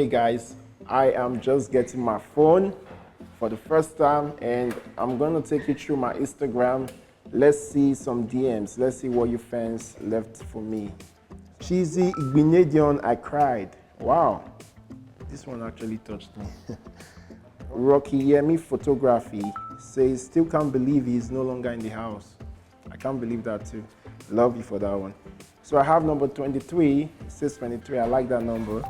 Hey guys, I am just getting my phone for the first time and I'm gonna take you through my Instagram. Let's see some DMs. Let's see what your fans left for me. Cheesy Igbinedion, I cried. Wow, this one actually touched me. Rocky Yemi Photography says, still can't believe he's no longer in the house. I can't believe that too. Love you for that one. So I have number 23, it says 23, I like that number.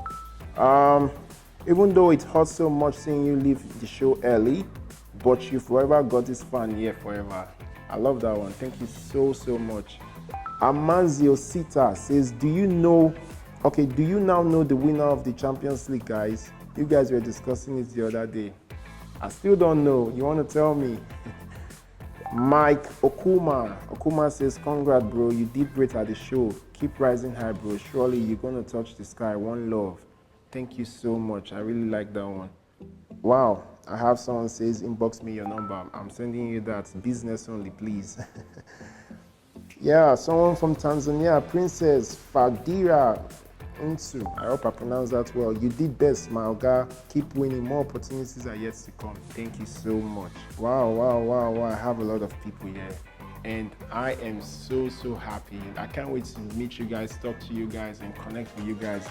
Even though it hurts so much seeing you leave the show early, but you forever got this fan here forever. I love that one. Thank you so much. Amanzio Sita says, do you now know the winner of the Champions League, guys? You guys were discussing it the other day. I still don't know. You want to tell me? Mike Okuma says, congrats, bro. You did great at the show. Keep rising high, bro. Surely you're going to touch the sky. One love. Thank you so much. I really like that one. Wow. I have someone says, inbox me your number. I'm sending you that. Business only, please. Yeah, someone from Tanzania, Princess Fadira Unsu. I hope I pronounced that well. You did best, my Oga. Keep winning. More opportunities are yet to come. Thank you so much. Wow. I have a lot of people here. And I am so happy. I can't wait to meet you guys, talk to you guys, and connect with you guys.